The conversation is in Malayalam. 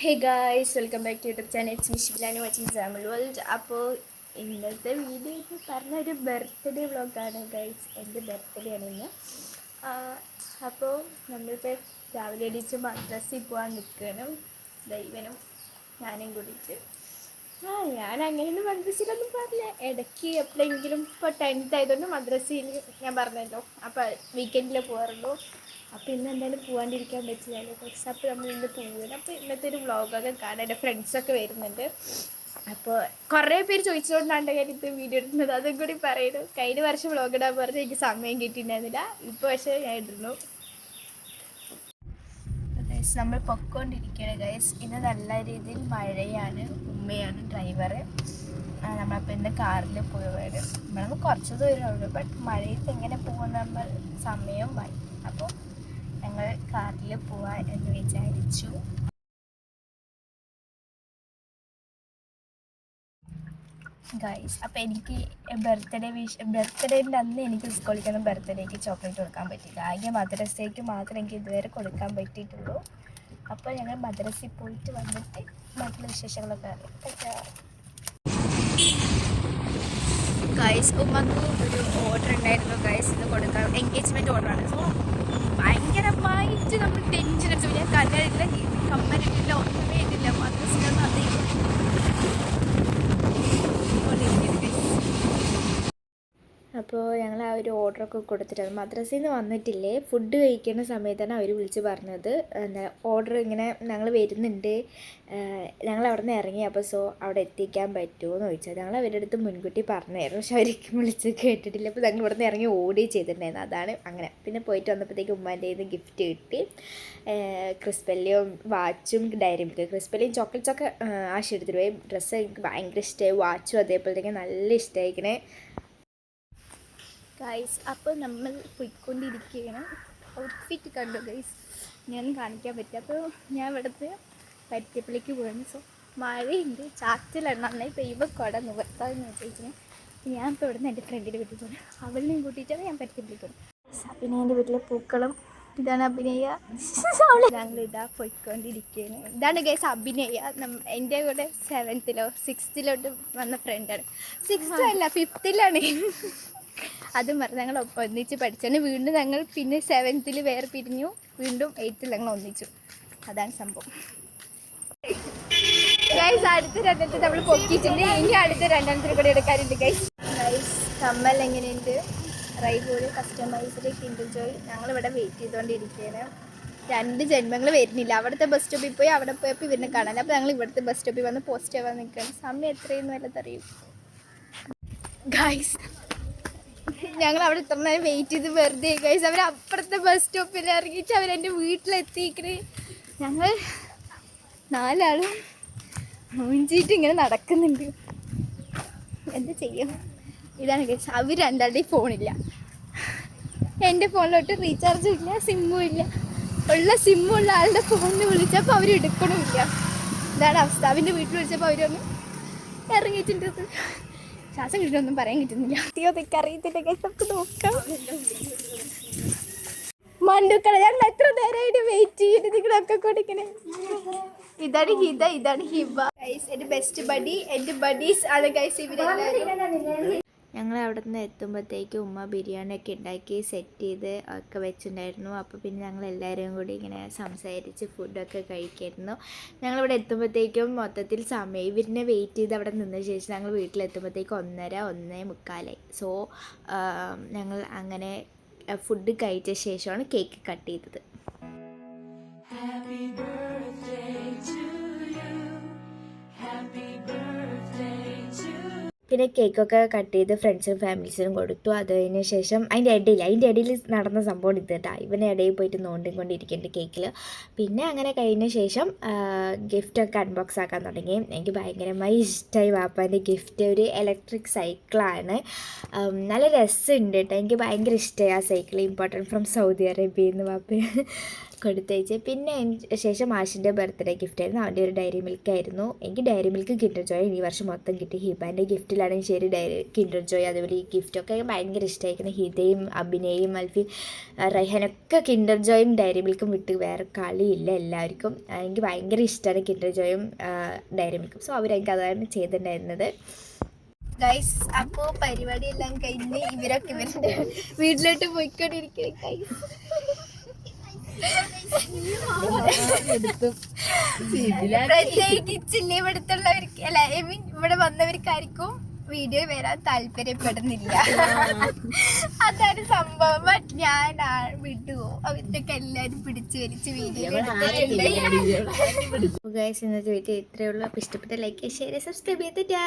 Hey guys, welcome back to YouTube channel. It's me ഷിബിലാനി വാച്ചിങ് സാമൽ വേൾഡ്. അപ്പോൾ ഇന്നത്തെ വീഡിയോ എന്ന് പറഞ്ഞൊരു ബർത്ത്ഡേ വ്ളോഗാണ് ഗൈസ്. എൻ്റെ ബർത്ത്ഡേ ആണ് ഇന്ന്. അപ്പോൾ നമ്മളിപ്പോൾ രാവിലെ എണീച്ച് മദ്രസയിൽ പോകാൻ നിൽക്കുകയാണ്, ദൈവനും ഞാനും കൂടിയിട്ട്. ഞാൻ അങ്ങനെയൊന്നും മദ്രസയിലൊന്നും പറഞ്ഞില്ല. ഇടയ്ക്ക് എപ്പോഴെങ്കിലും ഇപ്പോൾ 10th ആയതുകൊണ്ട് മദ്രസയിൽ ഞാൻ പറഞ്ഞല്ലോ, അപ്പോൾ വീക്കെൻഡിൽ പോകാറുള്ളൂ. അപ്പോൾ ഇന്ന് എന്തായാലും പോകാണ്ടിരിക്കാൻ പറ്റില്ലല്ലോ കുറച്ച്. അപ്പോൾ നമ്മൾ ഇന്ന് പോകുന്നത്. അപ്പോൾ ഇന്നത്തെ ഒരു വ്ളോഗൊക്കെ കാണാൻ എൻ്റെ ഫ്രണ്ട്സൊക്കെ വരുന്നുണ്ട്. അപ്പോൾ കുറേ പേര് ചോദിച്ചുകൊണ്ടാണ് കാര്യത്തിൽ വീഡിയോ എടുക്കുന്നത്, അതും കൂടി പറയുന്നു. കഴിഞ്ഞ വർഷം വ്ളോഗ് ഇടാൻ പറഞ്ഞാൽ എനിക്ക് സമയം കിട്ടിയിട്ടുണ്ടായിരുന്നില്ല, ഇപ്പോൾ പക്ഷേ ഞാൻ ഇടുന്നു. ഗൈസ്, നമ്മൾ പൊയ്ക്കൊണ്ടിരിക്കുകയാണ് ഗൈസ്. ഇന്ന് നല്ല രീതിയിൽ മഴയാണ്. ഉമ്മയാണ് ഡ്രൈവർ. നമ്മളപ്പോൾ ഇന്ന് കാറിൽ പോയത്. നമ്മൾ കുറച്ച് ദൂരമുള്ളൂ, ബട്ട് മഴയത്ത് എങ്ങനെ പോകുന്ന നമ്മൾ സമയം വായി. അപ്പോൾ ഞങ്ങൾ കാറിൽ പോവാൻ എന്ന് വിചാരിച്ചു. ഗൈസ്, അപ്പോൾ എനിക്ക് ബർത്ത്ഡേൻ്റെ അന്ന് എനിക്ക് സ്കൂളിൽ ബർത്ത്ഡേക്ക് ചോക്ലേറ്റ് കൊടുക്കാൻ പറ്റില്ല. ആകെ മദ്രസയ്ക്ക് മാത്രമേ എനിക്ക് ഇതുവരെ കൊടുക്കാൻ പറ്റിയിട്ടുള്ളൂ. അപ്പോൾ ഞങ്ങൾ മദ്രസയിൽ പോയിട്ട് വന്നിട്ട് ബാക്കിയുള്ള വിശേഷങ്ങളൊക്കെ അറിയാം. ഗൈസ്, ഉമ്മക്ക് ഒരു ഓർഡർ ഉണ്ടായിരുന്നു ഗൈസ്, ഇത് കൊടുക്കാൻ. എൻഗേജ്മെൻറ്റ് ഓർഡറാണ്. സോ ഭയങ്കരമായിട്ട് നമ്മൾ ടെൻഷൻ അടിച്ചു. ഞാൻ കല്ലില്ല, കമ്മലില്ല, ഒന്നുമേ ഇതില്ല. മദ്രസിലൊന്നും അധികം അപ്പോൾ ഞങ്ങൾ ആ ഒരു ഓർഡറൊക്കെ കൊടുത്തിട്ട് മദ്രസയിൽ നിന്ന് വന്നിട്ടില്ലേ, ഫുഡ് കഴിക്കുന്ന സമയത്താണ് അവർ വിളിച്ച് പറഞ്ഞത്, എന്താ ഓർഡർ ഇങ്ങനെ ഞങ്ങൾ വരുന്നുണ്ട്, ഞങ്ങൾ അവിടെ നിന്ന് ഇറങ്ങി. അപ്പോൾ സോ അവിടെ എത്തിക്കാൻ പറ്റുമോ എന്ന് ചോദിച്ചത്. ഞങ്ങൾ അവരുടെ അടുത്ത് മുൻകൂട്ടി പറഞ്ഞായിരുന്നു, പക്ഷെ അവർക്ക് വിളിച്ച് കേട്ടിട്ടില്ല. അപ്പോൾ ഞങ്ങൾ ഇവിടെ നിന്ന് ഇറങ്ങി ഓടി ചെയ്തിട്ടുണ്ടായിരുന്നു. അതാണ് അങ്ങനെ. പിന്നെ പോയിട്ട് വന്നപ്പോഴത്തേക്ക് ഉമ്മാൻ്റെ കയ്യിൽ നിന്ന് ഗിഫ്റ്റ് കിട്ടി. ക്രിസ്പെല്ലിയും വാച്ചും ഡയറി മിൽക്ക്. ക്രിസ്പെല്ലിയും ചോക്ലേറ്റ്സൊക്കെ ആശി എടുത്തിട്ട് പോയി. ഡ്രസ്സ് എനിക്ക് ഭയങ്കര ഇഷ്ടമായി, വാച്ചും അതേപോലത്തേക്ക് നല്ല ഇഷ്ടമായിക്കണേ ഗൈസ്. അപ്പോൾ നമ്മൾ പോയിക്കൊണ്ടിരിക്കുകയാണ്. ഔട്ട്ഫിറ്റ് കണ്ടു ഗൈസ്, ഞാൻ കാണിക്കാൻ പറ്റും. അപ്പോൾ ഞാൻ ഇവിടുത്തെ പറ്റിയപ്പിലേക്ക് പോയിരുന്നു. സോ മഴയുണ്ട്, ചാറ്റിലാണ്, നന്നായി പെയ്യുമ്പോൾ കുട നിവർത്താമെന്ന് വെച്ചിരിക്കുന്നത്. ഞാൻ ഇപ്പോൾ ഇവിടുന്ന് എൻ്റെ ഫ്രണ്ടിൻ്റെ വീട്ടിൽ പോകുന്നത്. അവളിനെയും കൂട്ടിയിട്ടാണ് ഞാൻ പറ്റിയപ്പിലേക്ക് പോകുന്നത്. അഭിനയൻ്റെ വീട്ടിലെ പൂക്കളും ഇതാണ് അഭിനയ. ഞങ്ങൾ ഇതാ പോയിക്കൊണ്ടിരിക്കുകയാണ്. ഇതാണ് ഗൈസ് അഭിനയ. എൻ്റെ കൂടെ 7th 6th വന്ന ഫ്രണ്ടാണ്. 6th അല്ല 5th അതും പറഞ്ഞ് ഞങ്ങൾ ഒന്നിച്ച് പഠിച്ചാണ്. വീണ്ടും ഞങ്ങൾ പിന്നെ 7th വേറെ പിരിഞ്ഞു, വീണ്ടും 8th ഞങ്ങൾ ഒന്നിച്ചു. അതാണ് സംഭവം ഗൈസ്. അടുത്ത 2th നമ്മൾ പൊക്കിയിട്ടുണ്ട്, ഇനി അടുത്ത 2th കൂടെ എടുക്കാറുണ്ട് ഗൈസ്. ഗൈസ്, കമ്മൽ എങ്ങനെയുണ്ട്? റൈബോള് കസ്റ്റമൈസ്ഡ് കിൻഡിൽ ജോയ്. ഞങ്ങളിവിടെ വെയിറ്റ് ചെയ്തുകൊണ്ടിരിക്കുകയാണ്. 2 ജന്മങ്ങൾ വരുന്നില്ല. അവിടുത്തെ ബസ് സ്റ്റോപ്പിൽ പോയി അവിടെ പോയപ്പോൾ ഇവരിനെ കാണാൻ. അപ്പോൾ ഞങ്ങൾ ഇവിടുത്തെ ബസ് സ്റ്റോപ്പിൽ വന്ന് പോസ്റ്റ് ആവാൻ നിൽക്കുകയാണ്. സമയം എത്രയെന്ന് വല്ലതറിയും ഗൈസ്. ഞങ്ങൾ അവിടെ ഇത്ര നേരം വെയിറ്റ് ചെയ്ത് വെറുതെ ഗൈസ്. അവർ അപ്പുറത്തെ ബസ് സ്റ്റോപ്പിൽ ഇറങ്ങിയിട്ട് അവരെൻ്റെ വീട്ടിലെത്തിക്കണേ. ഞങ്ങൾ 4 ആളും മുഞ്ചിയിട്ട് ഇങ്ങനെ നടക്കുന്നുണ്ട്. എന്താ ചെയ്യും? ഇതാണ് ഗൈസ്. അവർ 2 ആളുടെയും ഫോണില്ല. എൻ്റെ ഫോണിലോട്ട് റീചാർജും ഇല്ല, സിമ്മും ഇല്ല. ഉള്ള സിമ്മുള്ള ആളുടെ ഫോണിൽ വിളിച്ചപ്പോൾ അവർ എടുക്കണമില്ല. ഇതാണ് അവസ്ഥ. അവൻ്റെ വീട്ടിൽ വിളിച്ചപ്പോൾ അവരൊന്നും ഇറങ്ങിയിട്ടുണ്ട്. ശ്വാസം കിട്ടുന്നൊന്നും പറയാൻ കിട്ടുന്നില്ല. അതൊക്കെ അറിയത്തില്ല ഗൈസ്, നമുക്ക് നോക്കാം. മണ്ടുക്കളെ ഞങ്ങൾ എത്ര നേരമായിട്ട് വെയിറ്റ് ചെയ്തിട്ട് നിങ്ങളൊക്കെ കൊടുക്കണേ. ഇതാണ് ഹിത, ഇതാണ് ഹിബ ഗൈസ്, എൻ്റെ ബെസ്റ്റ് ബഡി. എൻ്റെ ബഡീസ് ആണ് ഗൈസ് ഇവരെല്ലാവരും. ഞങ്ങൾ അവിടെ നിന്ന് എത്തുമ്പോഴത്തേക്ക് ഉമ്മ ബിരിയാണിയൊക്കെ ഉണ്ടാക്കി സെറ്റ് ചെയ്ത് ഒക്കെ വെച്ചിട്ടുണ്ടായിരുന്നു. അപ്പോൾ പിന്നെ ഞങ്ങൾ എല്ലാവരും കൂടി ഇങ്ങനെ സംസാരിച്ച് ഫുഡൊക്കെ കഴിക്കായിരുന്നു. ഞങ്ങളിവിടെ എത്തുമ്പോഴത്തേക്കും മൊത്തത്തിൽ സമയം ഇവരിനെ വെയിറ്റ് ചെയ്ത് അവിടെ നിന്ന ശേഷം ഞങ്ങൾ വീട്ടിലെത്തുമ്പോഴത്തേക്ക് 1:30 1:45. സോ ഞങ്ങൾ അങ്ങനെ ഫുഡ് കഴിച്ച ശേഷമാണ് കേക്ക് കട്ട് ചെയ്തത്. പിന്നെ കേക്കൊക്കെ കട്ട് ചെയ്ത് ഫ്രണ്ട്സിനും ഫാമിലീസിനും കൊടുത്തു. അതിന് ശേഷം അതിൻ്റെ ഇടയിൽ നടന്ന സംഭവം ഇത് കേട്ടോ. ഇവൻ്റെ ഇടയിൽ പോയിട്ട് നോണ്ടിക്കൊണ്ടിരിക്കുന്നുണ്ട് കേക്കിൽ. പിന്നെ അങ്ങനെ കഴിഞ്ഞ ശേഷം ഗിഫ്റ്റൊക്കെ അൺബോക്സ് ആക്കാൻ തുടങ്ങി. എനിക്ക് ഭയങ്കരമായി ഇഷ്ടമായി വാപ്പാൻ്റെ ഗിഫ്റ്റ്. ഒരു ഇലക്ട്രിക് സൈക്കിളാണ്. നല്ല രസമുണ്ട് കേട്ടോ. എനിക്ക് ഭയങ്കര ഇഷ്ടമായി ആ സൈക്കിൾ. ഇമ്പോർട്ടൻറ്റ് ഫ്രം സൗദി അറേബ്യയിൽ നിന്ന് വാപ്പ കൊടുത്തയച്ച്. പിന്നെ ശേഷം ആഷിൻ്റെ ബർത്ത്ഡേ ഗിഫ്റ്റ് ആയിരുന്നു. അവൻ്റെ ഒരു ഡയറി മിൽക്ക് ആയിരുന്നു. എനിക്ക് ഡയറി മിൽക്ക് കിൻഡർ ജോയ് ഈ വർഷം മൊത്തം കിട്ടി. ഹിബാൻ്റെ ഗിഫ്റ്റിലാണെങ്കിൽ ശരി കിൻഡർ ജോയ് അതേപോലെ ഈ ഗിഫ്റ്റൊക്കെ ഭയങ്കര ഇഷ്ടമായിരിക്കുന്നു. ഹിതയും അഭിനയും അൽഫി റൈഹാനൊക്കെ കിൻഡർ ജോയും ഡയറി മിൽക്കും വിട്ട് വേറെ കളിയില്ല എല്ലാവർക്കും. എനിക്ക് ഭയങ്കര ഇഷ്ടമാണ് കിൻഡർ ജോയും ഡയറി മിൽക്കും. സോ അവരെനിക്ക് അതാണ് ചെയ്തിട്ടുണ്ടായിരുന്നത്. ഗൈസ് അപ്പോൾ പരിപാടിയെല്ലാം കഴിഞ്ഞ് ഇവരൊക്കെ ഇവരുടെ വീട്ടിലോട്ട് പോയിക്കൊണ്ടിരിക്കുക ഗൈസ്. പ്രത്യേകിച്ചില്ല ഇവിടുത്തുള്ളവർക്ക് അല്ല ഐ മീൻ ഇവിടെ വന്നവർക്കായിരിക്കും വീഡിയോ വരാൻ താല്പര്യപ്പെടുന്നില്ല. അതാണ് സംഭവം. ബട്ട് ഞാൻ വിട്ടുപോകും. അവരുടെയൊക്കെ എല്ലാവരും പിടിച്ചു വലിച്ച് വീഡിയോ എടുത്തിട്ടുണ്ട്. ഗൈസ് ഇന്നത്തെ വീഡിയോ ഇത്രയേ ഉള്ളൂ. അപ്പോൾ ഇഷ്ടപ്പെട്ട ലൈക്ക് ഷെയർ സബ്സ്ക്രൈബ് ചെയ്തിട്ടാ.